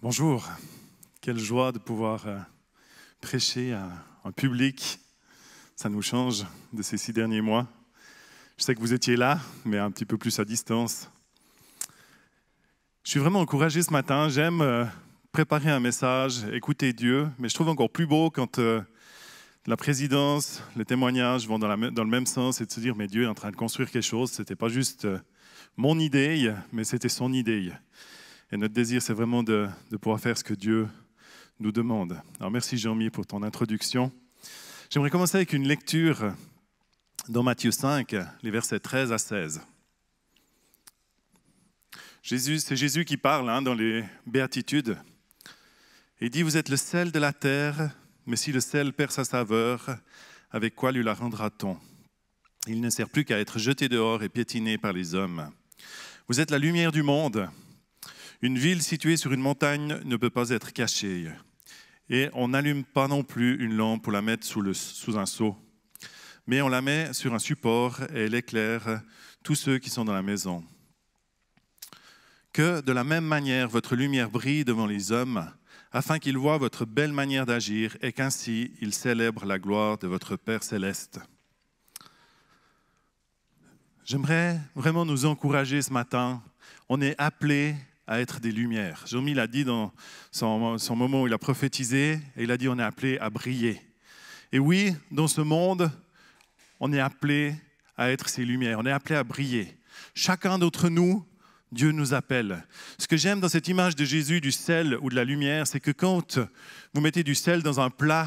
Bonjour, quelle joie de pouvoir prêcher à un public. Ça nous change de ces 6 derniers mois. Je sais que vous étiez là, mais un petit peu plus à distance. Je suis vraiment encouragé ce matin. J'aime préparer un message, écouter Dieu, mais je trouve encore plus beau quand la présidence, les témoignages vont dans le même sens et de se dire mais Dieu est en train de construire quelque chose. Ce n'était pas juste mon idée, mais c'était son idée. Et notre désir, c'est vraiment de pouvoir faire ce que Dieu nous demande. Alors merci Jean-Mi pour ton introduction. J'aimerais commencer avec une lecture dans Matthieu 5, les versets 13 à 16. C'est Jésus qui parle dans les béatitudes. Il dit, vous êtes le sel de la terre, mais si le sel perd sa saveur, avec quoi lui la rendra-t-on? Il ne sert plus qu'à être jeté dehors et piétiné par les hommes. Vous êtes la lumière du monde. Une ville située sur une montagne ne peut pas être cachée. Et on n'allume pas non plus une lampe pour la mettre sous un seau. Mais on la met sur un support et elle éclaire tous ceux qui sont dans la maison. Que de la même manière votre lumière brille devant les hommes, afin qu'ils voient votre belle manière d'agir et qu'ainsi ils célèbrent la gloire de votre Père céleste. J'aimerais vraiment nous encourager ce matin. On est appelés à être des lumières. Jean-Mi l'a dit dans son moment où il a prophétisé, et il a dit on est appelé à briller. Et oui, dans ce monde, on est appelé à être ces lumières, on est appelé à briller. Chacun d'entre nous, Dieu nous appelle. Ce que j'aime dans cette image de Jésus, du sel ou de la lumière, c'est que quand vous mettez du sel dans un plat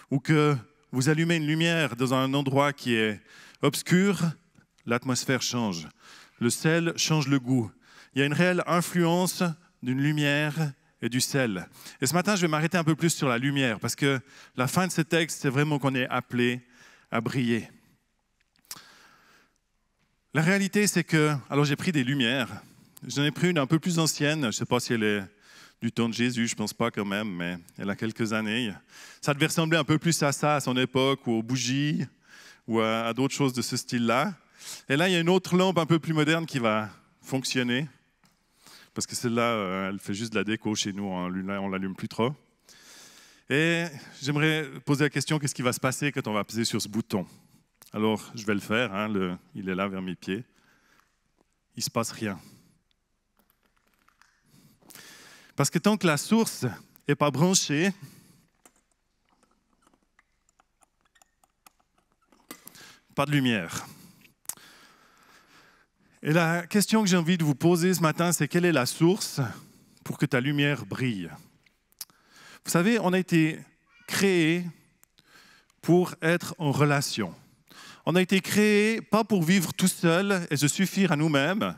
ou que vous allumez une lumière dans un endroit qui est obscur, l'atmosphère change. Le sel change le goût. Il y a une réelle influence d'une lumière et du sel. Et ce matin, je vais m'arrêter un peu plus sur la lumière, parce que la fin de ce texte, c'est vraiment qu'on est appelé à briller. La réalité, c'est que, alors j'ai pris des lumières, j'en ai pris une un peu plus ancienne, je ne sais pas si elle est du temps de Jésus, je ne pense pas quand même, mais elle a quelques années. Ça devait ressembler un peu plus à ça, à son époque, ou aux bougies, ou à d'autres choses de ce style-là. Et là, il y a une autre lampe un peu plus moderne qui va fonctionner. Parce que celle-là, elle fait juste de la déco chez nous, on ne l'allume plus trop. Et j'aimerais poser la question, qu'est-ce qui va se passer quand on va peser sur ce bouton? Alors, je vais le faire, il est là vers mes pieds. Il ne se passe rien. Parce que tant que la source n'est pas branchée, pas de lumière. Et la question que j'ai envie de vous poser ce matin, c'est quelle est la source pour que ta lumière brille? Vous savez, on a été créé pour être en relation. On a été créé pas pour vivre tout seul et se suffire à nous-mêmes,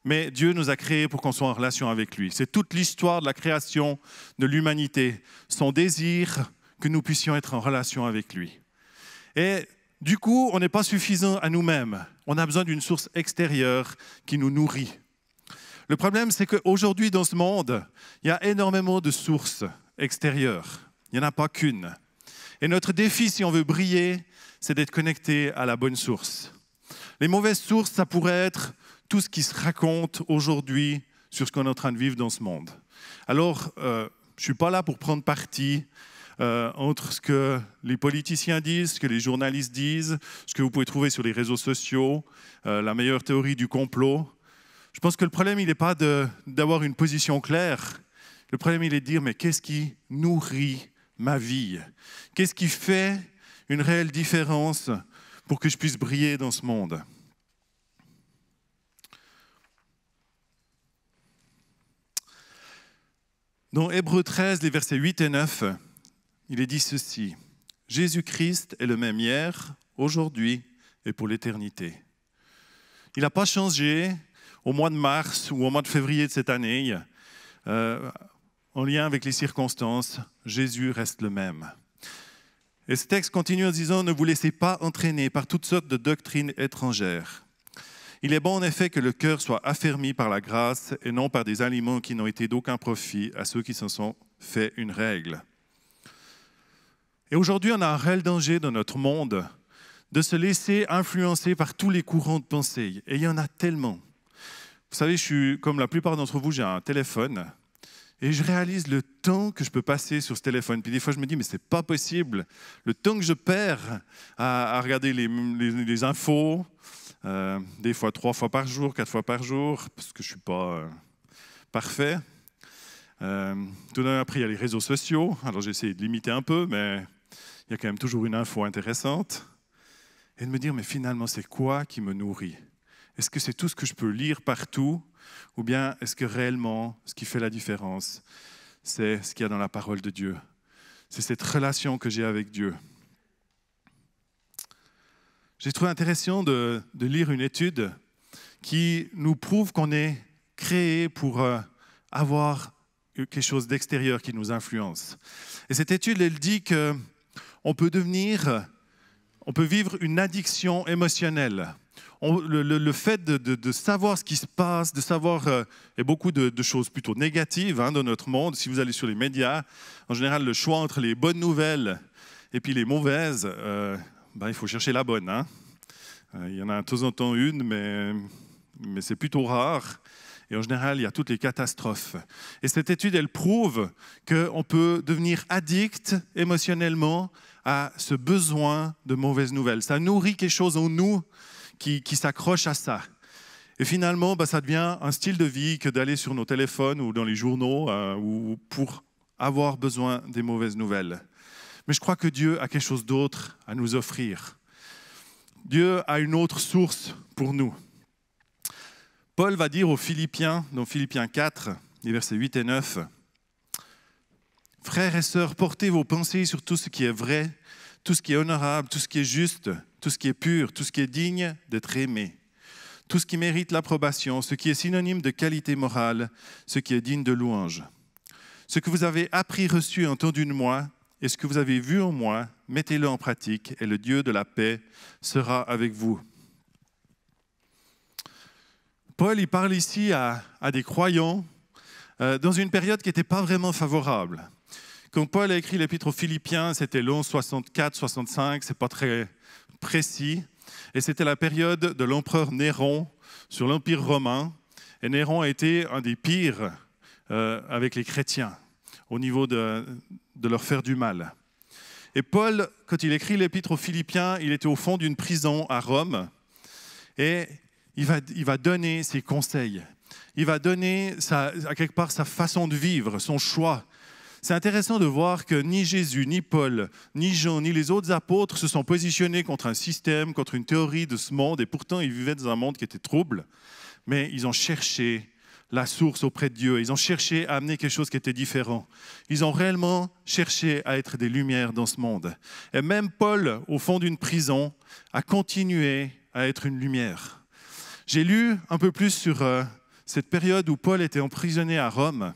mais Dieu nous a créés pour qu'on soit en relation avec lui. C'est toute l'histoire de la création de l'humanité, son désir que nous puissions être en relation avec lui. Et du coup, on n'est pas suffisant à nous-mêmes. On a besoin d'une source extérieure qui nous nourrit. Le problème, c'est qu'aujourd'hui, dans ce monde, il y a énormément de sources extérieures. Il n'y en a pas qu'une. Et notre défi, si on veut briller, c'est d'être connecté à la bonne source. Les mauvaises sources, ça pourrait être tout ce qui se raconte aujourd'hui sur ce qu'on est en train de vivre dans ce monde. Alors, je ne suis pas là pour prendre parti entre ce que les politiciens disent, ce que les journalistes disent, ce que vous pouvez trouver sur les réseaux sociaux, la meilleure théorie du complot. Je pense que le problème, il n'est pas d'avoir une position claire. Le problème, il est de dire, mais qu'est-ce qui nourrit ma vie? Qu'est-ce qui fait une réelle différence pour que je puisse briller dans ce monde? Dans Hébreux 13, les versets 8 et 9, il est dit ceci, « Jésus-Christ est le même hier, aujourd'hui et pour l'éternité. » Il n'a pas changé au mois de mars ou au mois de février de cette année. En lien avec les circonstances, Jésus reste le même. Et ce texte continue en disant « Ne vous laissez pas entraîner par toutes sortes de doctrines étrangères. Il est bon en effet que le cœur soit affermi par la grâce et non par des aliments qui n'ont été d'aucun profit à ceux qui s'en sont fait une règle. » Et aujourd'hui, on a un réel danger dans notre monde de se laisser influencer par tous les courants de pensée. Et il y en a tellement. Vous savez, comme la plupart d'entre vous, j'ai un téléphone. Et je réalise le temps que je peux passer sur ce téléphone. Puis des fois, je me dis, mais c'est pas possible. Le temps que je perds à regarder les infos, des fois 3 fois par jour, 4 fois par jour, parce que je suis pas parfait. Tout d'un après, il y a les réseaux sociaux. Alors, j'ai essayé de limiter un peu, mais il y a quand même toujours une info intéressante. Et de me dire, mais finalement, c'est quoi qui me nourrit? Est-ce que c'est tout ce que je peux lire partout? Ou bien est-ce que réellement, ce qui fait la différence, c'est ce qu'il y a dans la parole de Dieu? C'est cette relation que j'ai avec Dieu. J'ai trouvé intéressant de lire une étude qui nous prouve qu'on est créé pour avoir quelque chose d'extérieur qui nous influence. Et cette étude, elle dit qu'on peut vivre une addiction émotionnelle. Le fait de savoir ce qui se passe, de savoir, il y a beaucoup de choses plutôt négatives dans notre monde. Si vous allez sur les médias, en général, le choix entre les bonnes nouvelles et puis les mauvaises, il faut chercher la bonne. Il y en a de temps en temps une, mais c'est plutôt rare. Et en général, il y a toutes les catastrophes. Et cette étude, elle prouve qu'on peut devenir addict émotionnellement à ce besoin de mauvaises nouvelles. Ça nourrit quelque chose en nous qui s'accroche à ça. Et finalement, ça devient un style de vie que d'aller sur nos téléphones ou dans les journaux ou pour avoir besoin des mauvaises nouvelles. Mais je crois que Dieu a quelque chose d'autre à nous offrir. Dieu a une autre source pour nous. Paul va dire aux Philippiens, dans Philippiens 4, les versets 8 et 9, « Frères et sœurs, portez vos pensées sur tout ce qui est vrai, tout ce qui est honorable, tout ce qui est juste, tout ce qui est pur, tout ce qui est digne d'être aimé, tout ce qui mérite l'approbation, ce qui est synonyme de qualité morale, ce qui est digne de louange. Ce que vous avez appris, reçu et entendu de moi, et ce que vous avez vu en moi, mettez-le en pratique, et le Dieu de la paix sera avec vous. » Paul, il parle ici à des croyants dans une période qui n'était pas vraiment favorable. Quand Paul a écrit l'épître aux Philippiens, c'était l'an 64-65, ce n'est pas très précis. Et c'était la période de l'empereur Néron sur l'Empire romain. Et Néron a été un des pires avec les chrétiens au niveau de leur faire du mal. Et Paul, quand il écrit l'épître aux Philippiens, il était au fond d'une prison à Rome. Et il va donner ses conseils. Il va donner à quelque part sa façon de vivre, son choix. C'est intéressant de voir que ni Jésus, ni Paul, ni Jean, ni les autres apôtres se sont positionnés contre un système, contre une théorie de ce monde, et pourtant ils vivaient dans un monde qui était trouble, mais ils ont cherché la source auprès de Dieu, ils ont cherché à amener quelque chose qui était différent. Ils ont réellement cherché à être des lumières dans ce monde. Et même Paul, au fond d'une prison, a continué à être une lumière. J'ai lu un peu plus sur cette période où Paul était emprisonné à Rome.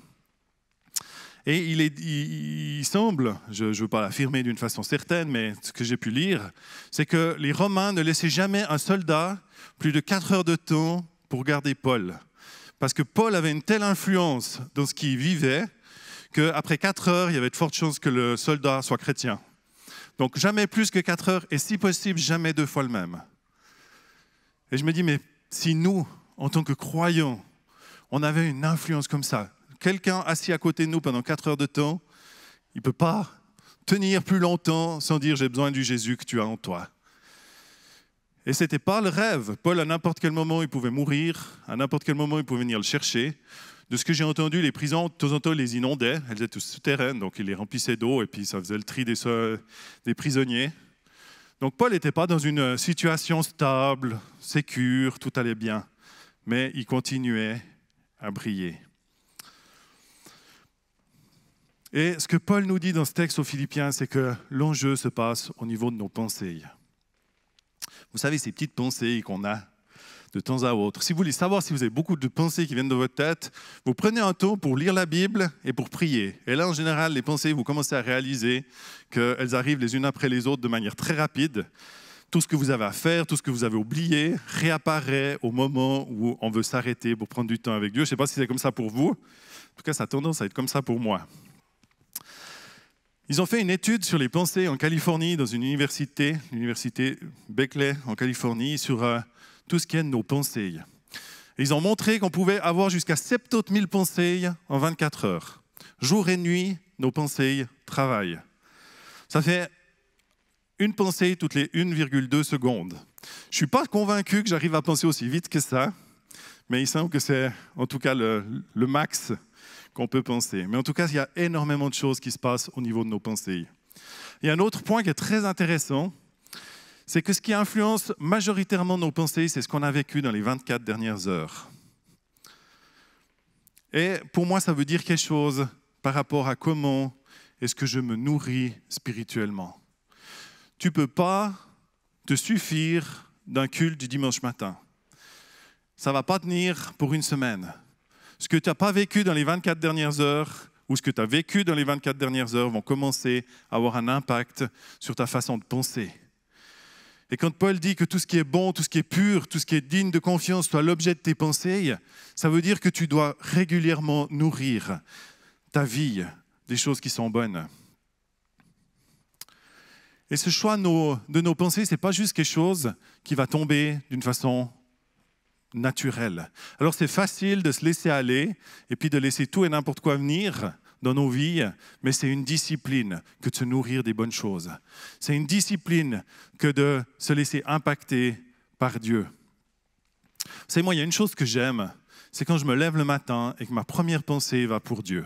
Et il semble, je ne veux pas l'affirmer d'une façon certaine, mais ce que j'ai pu lire, c'est que les Romains ne laissaient jamais un soldat plus de 4 heures de temps pour garder Paul. Parce que Paul avait une telle influence dans ce qu'il vivait qu'après 4 heures, il y avait de fortes chances que le soldat soit chrétien. Donc jamais plus que 4 heures et si possible, jamais 2 fois le même. Et je me dis, mais si nous, en tant que croyants, on avait une influence comme ça, quelqu'un assis à côté de nous pendant 4 heures de temps, il ne peut pas tenir plus longtemps sans dire « j'ai besoin du Jésus que tu as en toi ». Et ce n'était pas le rêve. Paul, à n'importe quel moment, il pouvait mourir, à n'importe quel moment, il pouvait venir le chercher. De ce que j'ai entendu, les prisons, de temps en temps, les inondaient, elles étaient souterraines, donc il les remplissait d'eau et puis ça faisait le tri des prisonniers. Donc Paul n'était pas dans une situation stable, sécure, tout allait bien, mais il continuait à briller. Et ce que Paul nous dit dans ce texte aux Philippiens, c'est que l'enjeu se passe au niveau de nos pensées. Vous savez, ces petites pensées qu'on a de temps à autre. Si vous voulez savoir si vous avez beaucoup de pensées qui viennent de votre tête, vous prenez un temps pour lire la Bible et pour prier. Et là, en général, les pensées, vous commencez à réaliser qu'elles arrivent les unes après les autres de manière très rapide. Tout ce que vous avez à faire, tout ce que vous avez oublié, réapparaît au moment où on veut s'arrêter pour prendre du temps avec Dieu. Je ne sais pas si c'est comme ça pour vous. En tout cas, ça a tendance à être comme ça pour moi. Ils ont fait une étude sur les pensées en Californie, dans une université, l'université Berkeley en Californie, sur tout ce qui est de nos pensées. Et ils ont montré qu'on pouvait avoir jusqu'à 70 000 pensées en 24 heures. Jour et nuit, nos pensées travaillent. Ça fait une pensée toutes les 1,2 secondes. Je ne suis pas convaincu que j'arrive à penser aussi vite que ça, mais il semble que c'est en tout cas le max qu'on peut penser. Mais en tout cas, il y a énormément de choses qui se passent au niveau de nos pensées. Il y a un autre point qui est très intéressant, c'est que ce qui influence majoritairement nos pensées, c'est ce qu'on a vécu dans les 24 dernières heures. Et pour moi, ça veut dire quelque chose par rapport à comment est-ce que je me nourris spirituellement. Tu ne peux pas te suffire d'un culte du dimanche matin. Ça ne va pas tenir pour une semaine. Ce que tu n'as pas vécu dans les 24 dernières heures ou ce que tu as vécu dans les 24 dernières heures vont commencer à avoir un impact sur ta façon de penser. Et quand Paul dit que tout ce qui est bon, tout ce qui est pur, tout ce qui est digne de confiance soit l'objet de tes pensées, ça veut dire que tu dois régulièrement nourrir ta vie des choses qui sont bonnes. Et ce choix de nos pensées, ce n'est pas juste quelque chose qui va tomber d'une façon naturelle. Alors c'est facile de se laisser aller et puis de laisser tout et n'importe quoi venir dans nos vies, mais c'est une discipline que de se nourrir des bonnes choses. C'est une discipline que de se laisser impacter par Dieu. Vous savez, moi, il y a une chose que j'aime, c'est quand je me lève le matin et que ma première pensée va pour Dieu.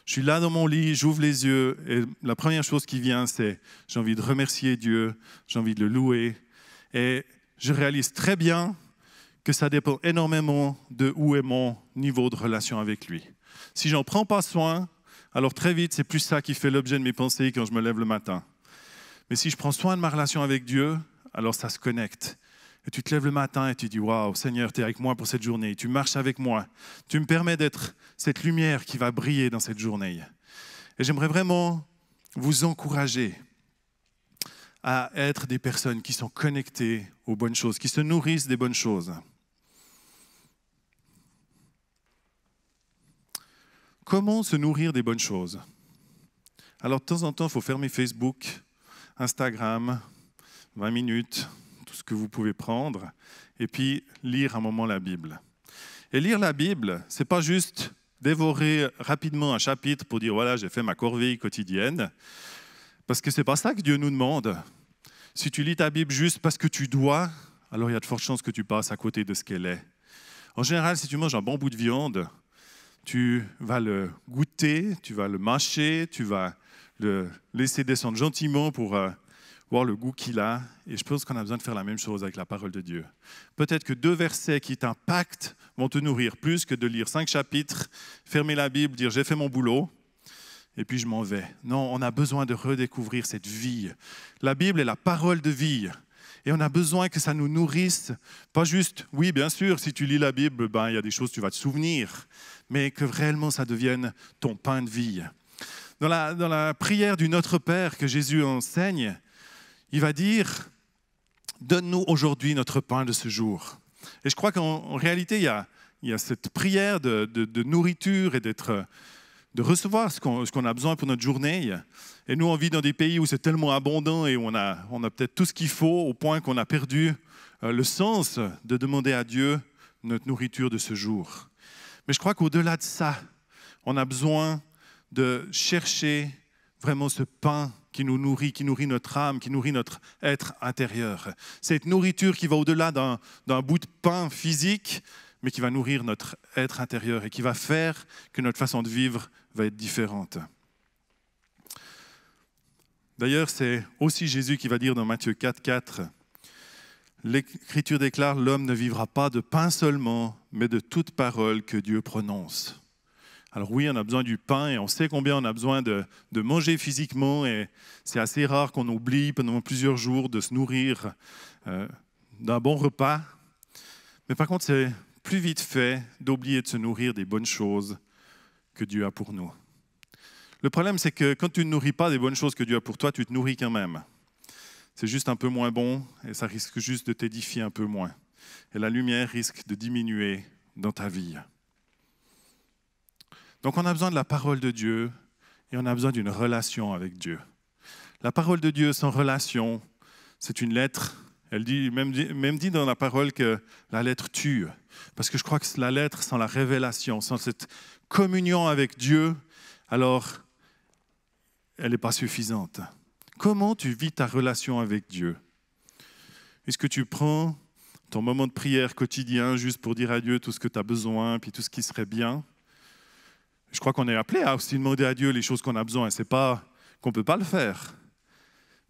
Je suis là dans mon lit, j'ouvre les yeux et la première chose qui vient, c'est j'ai envie de remercier Dieu, j'ai envie de le louer. Et je réalise très bien que ça dépend énormément de où est mon niveau de relation avec lui. Si j'en prends pas soin, alors très vite, c'est plus ça qui fait l'objet de mes pensées quand je me lève le matin. Mais si je prends soin de ma relation avec Dieu, alors ça se connecte. Et tu te lèves le matin et tu dis « Waouh, Seigneur, tu es avec moi pour cette journée. Tu marches avec moi. Tu me permets d'être cette lumière qui va briller dans cette journée. » Et j'aimerais vraiment vous encourager à être des personnes qui sont connectées aux bonnes choses, qui se nourrissent des bonnes choses. Comment se nourrir des bonnes choses? Alors, de temps en temps, il faut fermer Facebook, Instagram, 20 minutes, tout ce que vous pouvez prendre, et puis lire un moment la Bible. Et lire la Bible, ce n'est pas juste dévorer rapidement un chapitre pour dire « voilà, j'ai fait ma corvée quotidienne », parce que ce n'est pas ça que Dieu nous demande. Si tu lis ta Bible juste parce que tu dois, alors il y a de fortes chances que tu passes à côté de ce qu'elle est. En général, si tu manges un bon bout de viande, tu vas le goûter, tu vas le mâcher, tu vas le laisser descendre gentiment pour voir le goût qu'il a. Et je pense qu'on a besoin de faire la même chose avec la parole de Dieu. Peut-être que 2 versets qui t'impactent vont te nourrir plus que de lire 5 chapitres, fermer la Bible, dire « j'ai fait mon boulot ». Et puis je m'en vais. Non, on a besoin de redécouvrir cette vie. La Bible est la parole de vie. Et on a besoin que ça nous nourrisse. Pas juste, oui, bien sûr, si tu lis la Bible, il y a des choses que tu vas te souvenir. Mais que réellement ça devienne ton pain de vie. Dans la prière du Notre Père que Jésus enseigne, il va dire « Donne-nous aujourd'hui notre pain de ce jour ». Et je crois qu'en réalité, il y a cette prière de nourriture et de recevoir ce qu'on a besoin pour notre journée. Et nous, on vit dans des pays où c'est tellement abondant et où on a peut-être tout ce qu'il faut au point qu'on a perdu le sens de demander à Dieu notre nourriture de ce jour. Mais je crois qu'au-delà de ça, on a besoin de chercher vraiment ce pain qui nous nourrit, qui nourrit notre âme, qui nourrit notre être intérieur. Cette nourriture qui va au-delà d'un bout de pain physique, mais qui va nourrir notre être intérieur et qui va faire que notre façon de vivre va être différente. D'ailleurs, c'est aussi Jésus qui va dire dans Matthieu 4,4 « L'Écriture déclare « L'homme ne vivra pas de pain seulement, mais de toute parole que Dieu prononce. » Alors oui, on a besoin du pain et on sait combien on a besoin de manger physiquement et c'est assez rare qu'on oublie pendant plusieurs jours de se nourrir d'un bon repas. Mais par contre, c'est plus vite fait d'oublier de se nourrir des bonnes choses que Dieu a pour nous. Le problème, c'est que quand tu ne nourris pas des bonnes choses que Dieu a pour toi, tu te nourris quand même. C'est juste un peu moins bon et ça risque juste de t'édifier un peu moins. Et la lumière risque de diminuer dans ta vie. Donc on a besoin de la parole de Dieu et on a besoin d'une relation avec Dieu. La parole de Dieu sans relation, c'est une lettre. Elle dit, même dit dans la parole que la lettre tue. Parce que je crois que la lettre sans la révélation, sans cette communion avec Dieu, alors elle n'est pas suffisante. Comment tu vis ta relation avec Dieu? Est-ce que tu prends ton moment de prière quotidien juste pour dire à Dieu tout ce que tu as besoin, puis tout ce qui serait bien? Je crois qu'on est appelé à aussi demander à Dieu les choses qu'on a besoin. Ce n'est pas qu'on ne peut pas le faire.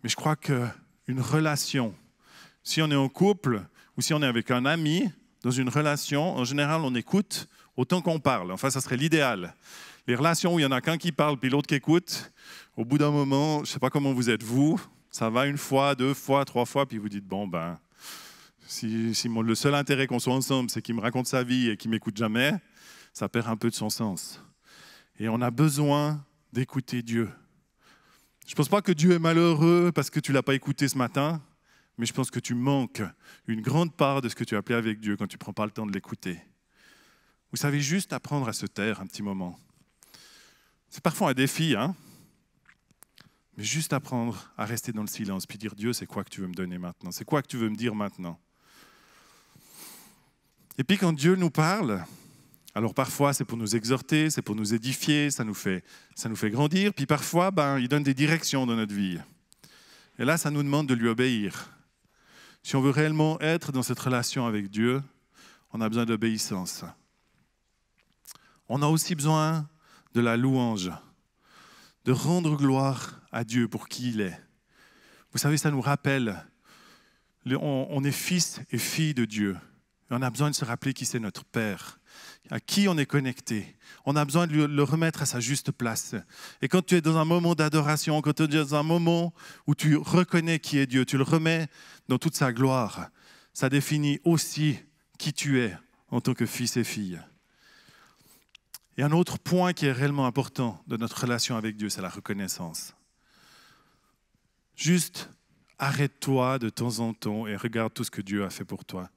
Mais je crois qu'une relation, si on est en couple ou si on est avec un ami, dans une relation, en général, on écoute autant qu'on parle. Enfin, ça serait l'idéal. Les relations où il y en a qu'un qui parle puis l'autre qui écoute, au bout d'un moment, je ne sais pas comment vous êtes vous, ça va une fois, 2 fois, 3 fois, puis vous dites, bon, ben, si le seul intérêt qu'on soit ensemble, c'est qu'il me raconte sa vie et qu'il ne m'écoute jamais, ça perd un peu de son sens. Et on a besoin d'écouter Dieu. Je ne pense pas que Dieu est malheureux parce que tu ne l'as pas écouté ce matin, mais je pense que tu manques une grande part de ce que tu as appelé avec Dieu quand tu ne prends pas le temps de l'écouter. Vous savez, juste apprendre à se taire un petit moment. C'est parfois un défi, hein? Mais juste apprendre à rester dans le silence, puis dire, Dieu, c'est quoi que tu veux me donner maintenant? C'est quoi que tu veux me dire maintenant? Et puis quand Dieu nous parle, alors parfois c'est pour nous exhorter, c'est pour nous édifier, ça nous fait grandir, puis parfois il donne des directions dans notre vie. Et là, ça nous demande de lui obéir. Si on veut réellement être dans cette relation avec Dieu, on a besoin d'obéissance. On a aussi besoin de la louange, de rendre gloire à Dieu pour qui il est. Vous savez, ça nous rappelle, on est fils et filles de Dieu. Et on a besoin de se rappeler qui c'est notre Père, à qui on est connecté. On a besoin de le remettre à sa juste place. Et quand tu es dans un moment d'adoration, quand tu es dans un moment où tu reconnais qui est Dieu, tu le remets dans toute sa gloire, ça définit aussi qui tu es en tant que fils et fille. Et un autre point qui est réellement important de notre relation avec Dieu, c'est la reconnaissance. Juste arrête-toi de temps en temps et regarde tout ce que Dieu a fait pour toi.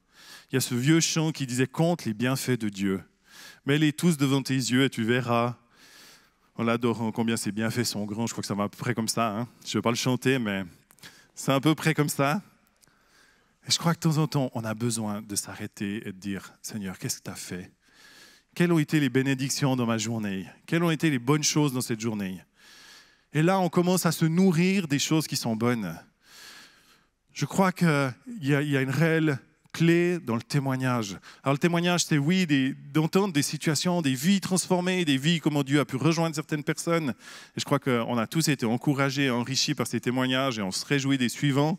Il y a ce vieux chant qui disait « Compte les bienfaits de Dieu. Mets-les tous devant tes yeux et tu verras. » En l'adorant, combien ses bienfaits sont grands. Je crois que ça va à peu près comme ça. Hein. Je ne vais pas le chanter, mais c'est à peu près comme ça. Et je crois que de temps en temps, on a besoin de s'arrêter et de dire « Seigneur, qu'est-ce que tu as fait ? Quelles ont été les bénédictions dans ma journée? Quelles ont été les bonnes choses dans cette journée? » Et là, on commence à se nourrir des choses qui sont bonnes. Je crois qu'il y a une réelle clé dans le témoignage. Alors le témoignage, c'est oui, d'entendre des situations, des vies transformées, des vies, comment Dieu a pu rejoindre certaines personnes. Et je crois qu'on a tous été encouragés, enrichis par ces témoignages et on se réjouit des suivants.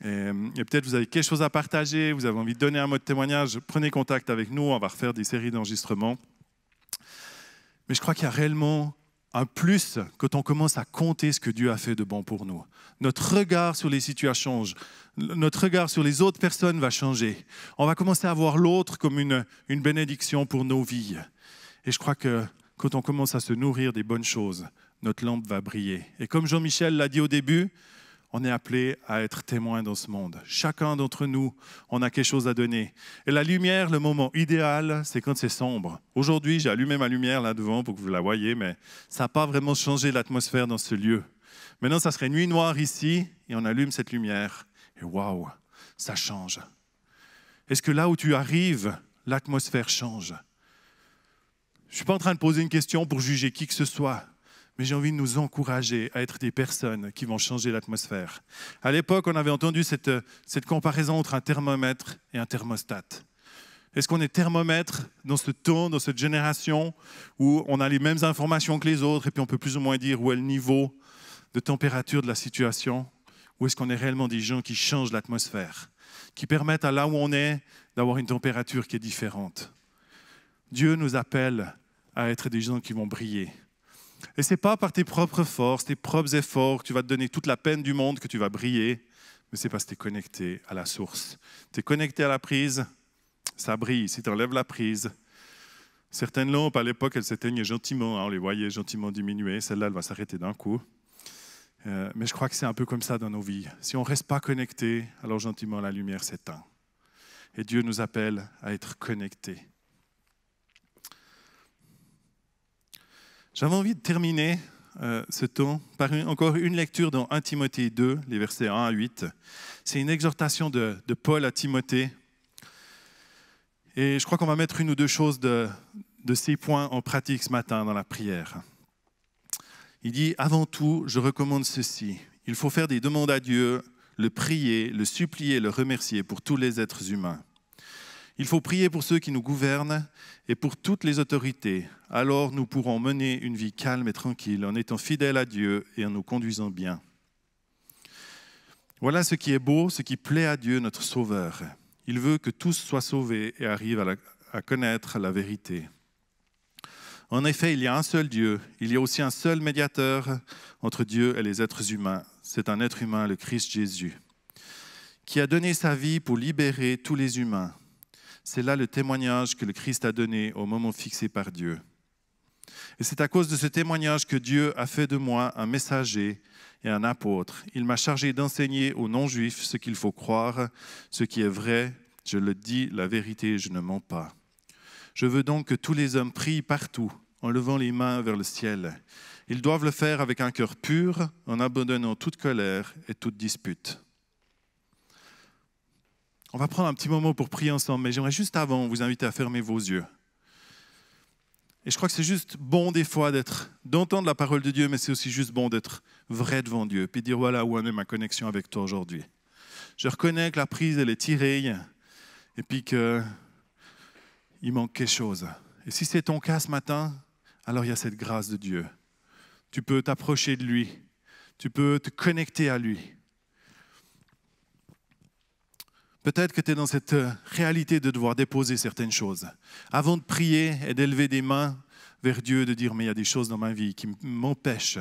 Et peut-être vous avez quelque chose à partager, vous avez envie de donner un mot de témoignage, prenez contact avec nous, on va refaire des séries d'enregistrements. Mais je crois qu'il y a réellement un plus quand on commence à compter ce que Dieu a fait de bon pour nous. Notre regard sur les situations change, notre regard sur les autres personnes va changer. On va commencer à voir l'autre comme une bénédiction pour nos vies. Et je crois que quand on commence à se nourrir des bonnes choses, notre lampe va briller. Et comme Jean-Michel l'a dit au début, on est appelé à être témoin dans ce monde. Chacun d'entre nous, on a quelque chose à donner. Et la lumière, le moment idéal, c'est quand c'est sombre. Aujourd'hui, j'ai allumé ma lumière là devant pour que vous la voyez, mais ça n'a pas vraiment changé l'atmosphère dans ce lieu. Maintenant, ça serait nuit noire ici, et on allume cette lumière. Et waouh, ça change. Est-ce que là où tu arrives, l'atmosphère change? Je ne suis pas en train de poser une question pour juger qui que ce soit. Mais j'ai envie de nous encourager à être des personnes qui vont changer l'atmosphère. À l'époque, on avait entendu cette comparaison entre un thermomètre et un thermostat. Est-ce qu'on est thermomètre dans ce temps, dans cette génération, où on a les mêmes informations que les autres et puis on peut plus ou moins dire où est le niveau de température de la situation? Ou est-ce qu'on est réellement des gens qui changent l'atmosphère, qui permettent à là où on est d'avoir une température qui est différente? Dieu nous appelle à être des gens qui vont briller. Et ce n'est pas par tes propres forces, tes propres efforts, que tu vas te donner toute la peine du monde que tu vas briller, mais c'est parce que tu es connecté à la source. Tu es connecté à la prise, ça brille. Si tu enlèves la prise, certaines lampes, à l'époque, elles s'éteignaient gentiment, hein, on les voyait gentiment diminuer. Celle-là, elle va s'arrêter d'un coup. Mais je crois que c'est un peu comme ça dans nos vies. Si on ne reste pas connecté, alors gentiment, la lumière s'éteint. Et Dieu nous appelle à être connectés. J'avais envie de terminer ce temps par encore une lecture dans 1 Timothée 2, les versets 1 à 8. C'est une exhortation de Paul à Timothée. Et je crois qu'on va mettre une ou deux choses de ces points en pratique ce matin dans la prière. Il dit, avant tout, je recommande ceci. Il faut faire des demandes à Dieu, le prier, le supplier, le remercier pour tous les êtres humains. Il faut prier pour ceux qui nous gouvernent et pour toutes les autorités. Alors nous pourrons mener une vie calme et tranquille en étant fidèles à Dieu et en nous conduisant bien. Voilà ce qui est beau, ce qui plaît à Dieu, notre Sauveur. Il veut que tous soient sauvés et arrivent à connaître la vérité. En effet, il y a un seul Dieu, il y a aussi un seul médiateur entre Dieu et les êtres humains. C'est un être humain, le Christ Jésus, qui a donné sa vie pour libérer tous les humains. C'est là le témoignage que le Christ a donné au moment fixé par Dieu. Et c'est à cause de ce témoignage que Dieu a fait de moi un messager et un apôtre. Il m'a chargé d'enseigner aux non-juifs ce qu'il faut croire, ce qui est vrai. Je le dis, la vérité, je ne mens pas. Je veux donc que tous les hommes prient partout, en levant les mains vers le ciel. Ils doivent le faire avec un cœur pur, en abandonnant toute colère et toute dispute. On va prendre un petit moment pour prier ensemble, mais j'aimerais juste avant vous inviter à fermer vos yeux. Et je crois que c'est juste bon des fois d'entendre la parole de Dieu, mais c'est aussi juste bon d'être vrai devant Dieu, puis dire voilà où en est ma connexion avec toi aujourd'hui. Je reconnais que la prise, elle est tirée, et puis qu'il manque quelque chose. Et si c'est ton cas ce matin, alors il y a cette grâce de Dieu. Tu peux t'approcher de lui, tu peux te connecter à lui. Peut-être que tu es dans cette réalité de devoir déposer certaines choses. Avant de prier et d'élever des mains vers Dieu, de dire mais il y a des choses dans ma vie qui m'empêchent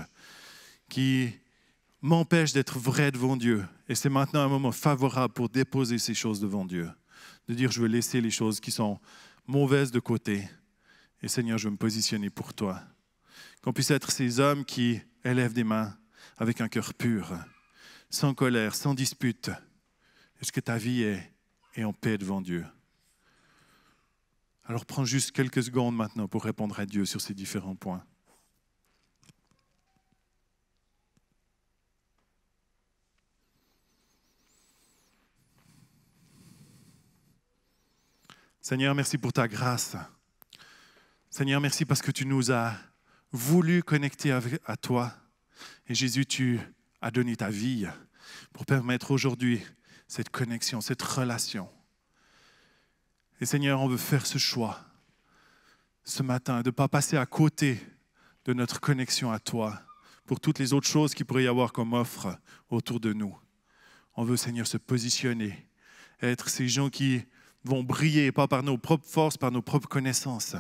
d'être vrai devant Dieu. Et c'est maintenant un moment favorable pour déposer ces choses devant Dieu. De dire je veux laisser les choses qui sont mauvaises de côté. Et Seigneur, je veux me positionner pour toi. Qu'on puisse être ces hommes qui élèvent des mains avec un cœur pur, sans colère, sans dispute. Est-ce que ta vie est en paix devant Dieu? Alors prends juste quelques secondes maintenant pour répondre à Dieu sur ces différents points. Seigneur, merci pour ta grâce. Seigneur, merci parce que tu nous as voulu connecter à toi. Et Jésus, tu as donné ta vie pour permettre aujourd'hui cette connexion, cette relation. Et Seigneur, on veut faire ce choix ce matin, de ne pas passer à côté de notre connexion à toi pour toutes les autres choses qu'il pourrait y avoir comme offre autour de nous. On veut, Seigneur, se positionner, être ces gens qui vont briller, pas par nos propres forces, par nos propres connaissances,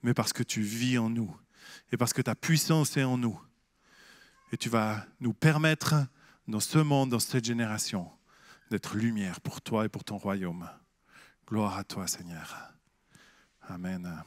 mais parce que tu vis en nous et parce que ta puissance est en nous. Et tu vas nous permettre, dans ce monde, dans cette génération, d'être lumière pour toi et pour ton royaume. Gloire à toi, Seigneur. Amen.